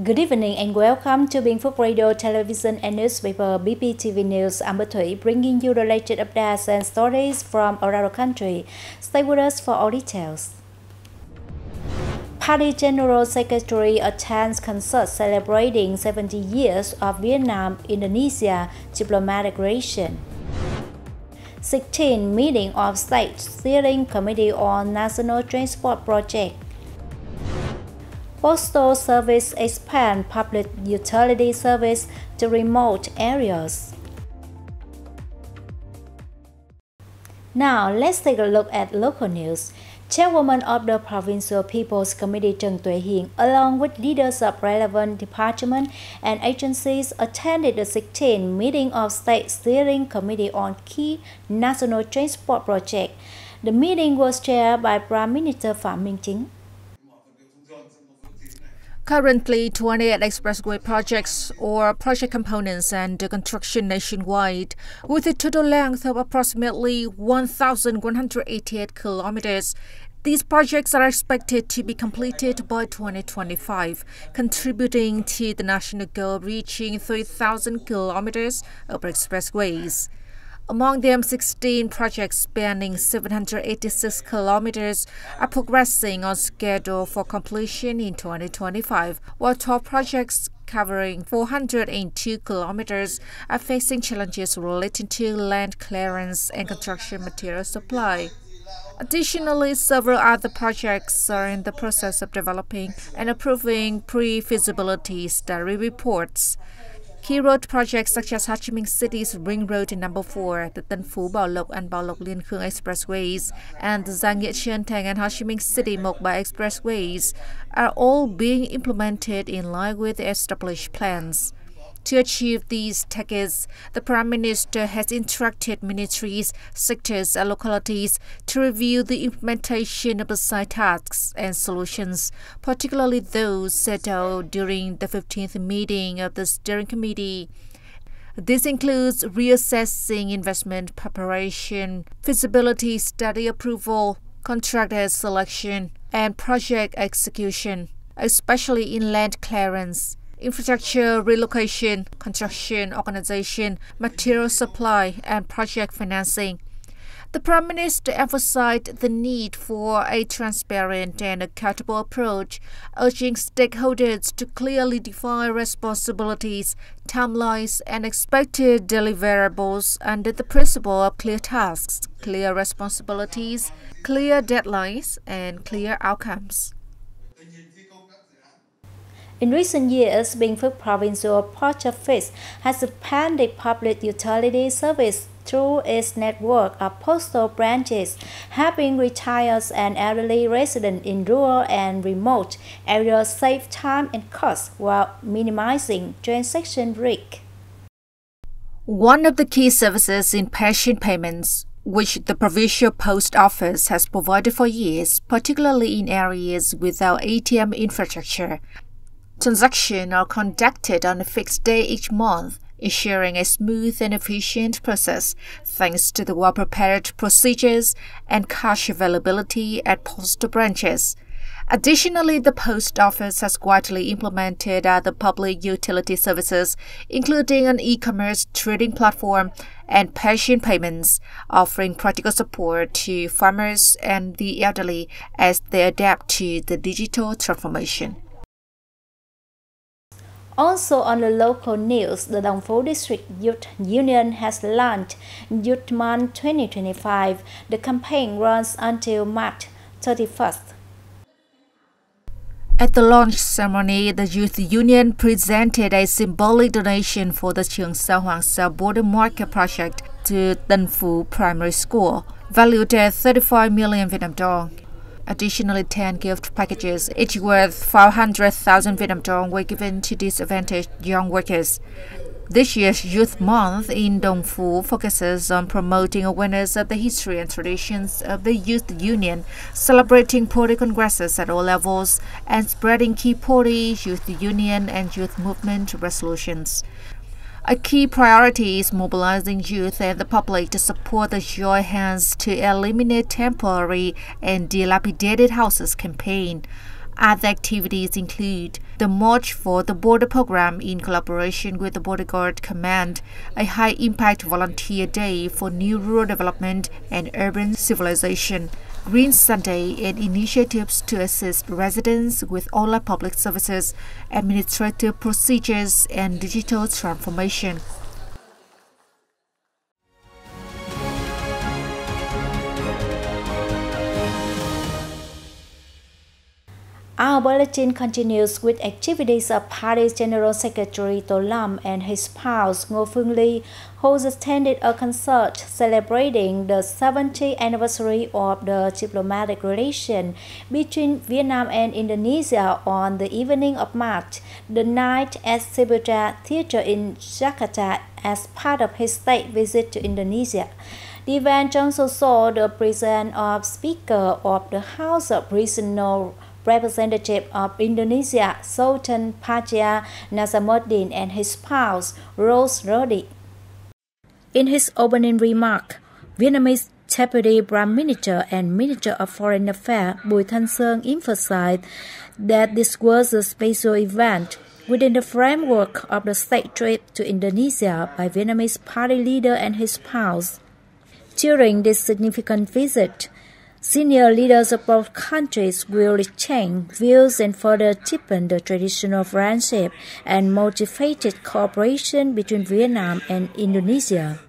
Good evening and welcome to Bình Phước Radio, Television and Newspaper BPTV News. I'm Bích Thủy, bringing you the latest updates and stories from around the country. Stay with us for all details. Party General Secretary attends concert celebrating 70 years of Vietnam-Indonesia diplomatic relation. 16th meeting of State Steering Committee on National Transport Project. Postal Service expand public utility service to remote areas. Now, let's take a look at local news. Chairwoman of the Provincial People's Committee Trần Tuệ Hiền, along with leaders of relevant departments and agencies, attended the 16th meeting of State Steering Committee on key national transport projects. The meeting was chaired by Prime Minister Phạm Minh Chính. Currently, 28 expressway projects or project components under construction nationwide, with a total length of approximately 1,188 kilometers. These projects are expected to be completed by 2025, contributing to the national goal of reaching 3,000 kilometers of expressways. Among them, 16 projects spanning 786 kilometers are progressing on schedule for completion in 2025, while 12 projects covering 402 kilometers are facing challenges relating to land clearance and construction material supply. Additionally, several other projects are in the process of developing and approving pre-feasibility study reports. Key road projects such as Ho Chi Minh City's Ring Road No. 4, the Tân Phú Bảo Lộc and Bảo Lộc Liên Khương Expressways, and the Giang Nghĩa Trân Thành and Ho Chi Minh City Mộc Bài Expressways are all being implemented in line with the established plans. To achieve these targets, the Prime Minister has instructed ministries, sectors, and localities to review the implementation of the site tasks and solutions, particularly those set out during the 15th meeting of the Steering Committee. This includes reassessing investment preparation, feasibility study approval, contractor selection, and project execution, especially in land clearance, infrastructure relocation, construction organization, material supply, and project financing. The Prime Minister emphasized the need for a transparent and accountable approach, urging stakeholders to clearly define responsibilities, timelines, and expected deliverables under the principle of clear tasks, clear responsibilities, clear deadlines, and clear outcomes. In recent years, Bình Phước Provincial Post Office has expanded public utility service through its network of postal branches, helping retired and elderly residents in rural and remote areas save time and cost while minimizing transaction risk. One of the key services in pension payments, which the Provincial Post Office has provided for years, particularly in areas without ATM infrastructure. Transactions are conducted on a fixed day each month, ensuring a smooth and efficient process thanks to the well-prepared procedures and cash availability at postal branches. Additionally, the Post Office has quietly implemented other public utility services, including an e-commerce trading platform and pension payments, offering practical support to farmers and the elderly as they adapt to the digital transformation. Also on the local news, the Dong Phu District Youth Union has launched Youth Month 2025. The campaign runs until March 31st. At the launch ceremony, the Youth Union presented a symbolic donation for the Trường Sao Hoàng Sao Border Market project to Tân Phú Primary School, valued at 35 million Vietnam dong. Additionally, 10 gift packages, each worth 500,000 Vietnam dong, were given to disadvantaged young workers. This year's Youth Month in Dong Phu focuses on promoting awareness of the history and traditions of the Youth Union, celebrating party congresses at all levels, and spreading key party, youth union, and youth movement resolutions. A key priority is mobilizing youth and the public to support the Join Hands to Eliminate Temporary and Dilapidated Houses campaign. Other activities include the March for the Border program in collaboration with the Border Guard Command, a high-impact volunteer day for new rural development and urban civilization, Green Sunday, and initiatives to assist residents with online public services, administrative procedures, and digital transformation. Our bulletin continues with activities of Party's General Secretary To Lam and his spouse Ngo Phương Ly, who attended a concert celebrating the 70th anniversary of the diplomatic relation between Vietnam and Indonesia on the evening of March the 9th at Cibuta Theatre in Jakarta as part of his state visit to Indonesia. The event also saw the presence of Speaker of the House of Regional Representative of Indonesia, Sultan Padja Nazamuddin, and his spouse, Rose Rodi. In his opening remark, Vietnamese Deputy Prime Minister and Minister of Foreign Affairs Bùi Thanh Sơn emphasized that this was a special event within the framework of the state trip to Indonesia by Vietnamese party leader and his spouse. During this significant visit, senior leaders of both countries will exchange views and further deepen the traditional friendship and motivated cooperation between Vietnam and Indonesia.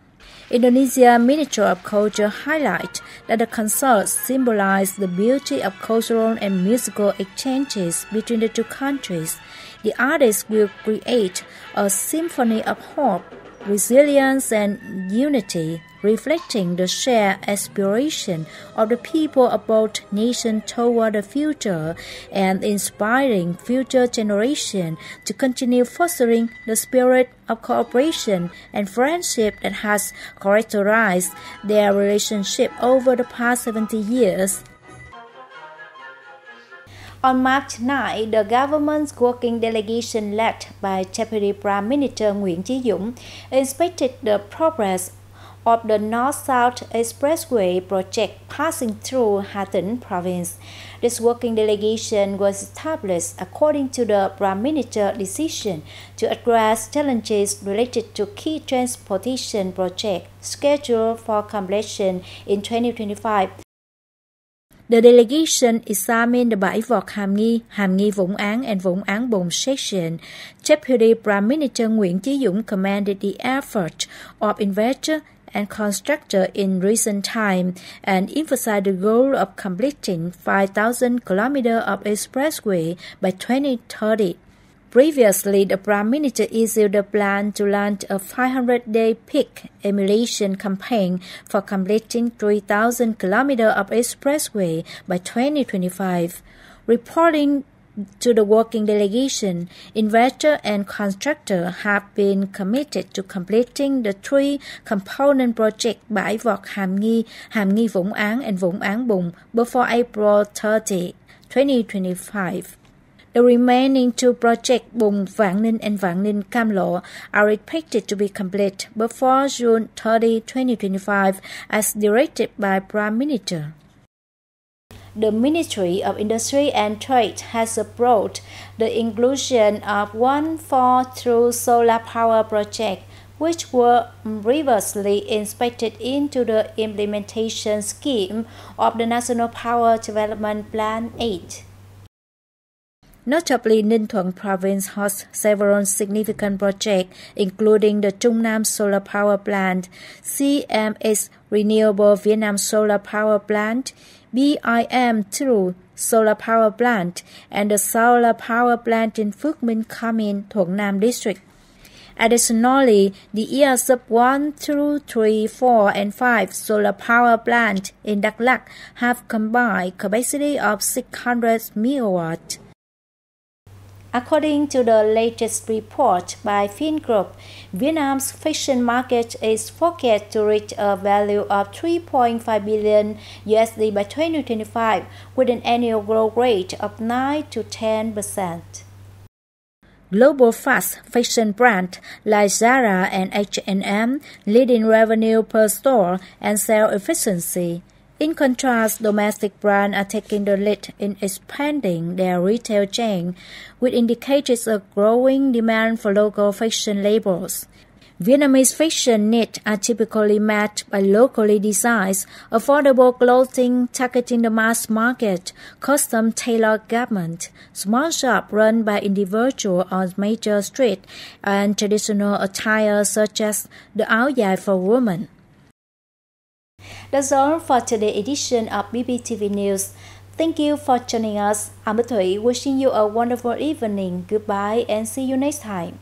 Indonesia Ministry of Culture highlighted that the concert symbolized the beauty of cultural and musical exchanges between the two countries. The artists will create a symphony of hope, resilience, and unity, reflecting the shared aspiration of the people of both nations toward the future and inspiring future generations to continue fostering the spirit of cooperation and friendship that has characterized their relationship over the past 70 years. On March 9, the government's working delegation led by Deputy Prime Minister Nguyễn Chí Dũng inspected the progress of the North-South Expressway project passing through Hà Tĩnh province. This working delegation was established according to the Prime Minister's decision to address challenges related to key transportation projects scheduled for completion in 2025. The delegation examined the Bãi Vọt Hàm Nghi Vũng Áng and Vũng Áng Bùng section. Deputy Prime Minister Nguyễn Chí Dũng commended the effort of investors and constructor in recent time and emphasized the goal of completing 5,000 kilometers of expressway by 2030. Previously, the Prime Minister issued a plan to launch a 500-day peak emulation campaign for completing 3,000 kilometers of expressway by 2025. Reporting to the working delegation, investor and contractor have been committed to completing the three-component project Bãi Vọt Hàm Nghi Vũng Áng and Vũng Áng Bùng before April 30, 2025. The remaining two projects, Bùng Vạn Ninh and Vạn Ninh Cam Lộ, are expected to be complete before June 30, 2025, as directed by Prime Minister. The Ministry of Industry and Trade has approved the inclusion of 1/4 through solar power project, which were previously inspected into the implementation scheme of the National Power Development Plan 8. Notably, Ninh Thuận Province hosts several significant projects, including the Trung Nam Solar Power Plant, CMX Renewable Vietnam Solar Power Plant, BIM2 Solar Power Plant, and the Solar Power Plant in Phước Minh Khamin, Thuận Nam District. Additionally, the EASUP 1, 2, 3, 4, and 5 solar power plants in Đắk Lắk have combined capacity of 600 MW. According to the latest report by Fingroup, Vietnam's fiction market is forecast to reach a value of $3.5 billion by 2025, with an annual growth rate of 9 to 10%. Global fast fashion brands like Zara and H&M lead in revenue per store and sales efficiency. In contrast, domestic brands are taking the lead in expanding their retail chain, which indicates a growing demand for local fashion labels. Vietnamese fashion needs are typically met by locally designed, affordable clothing targeting the mass market, custom tailored garments, small shops run by individuals on major streets, and traditional attire such as the áo dài for women. That's all for today's edition of BBTV News. Thank you for joining us. I'm Thủy, wishing you a wonderful evening. Goodbye and see you next time.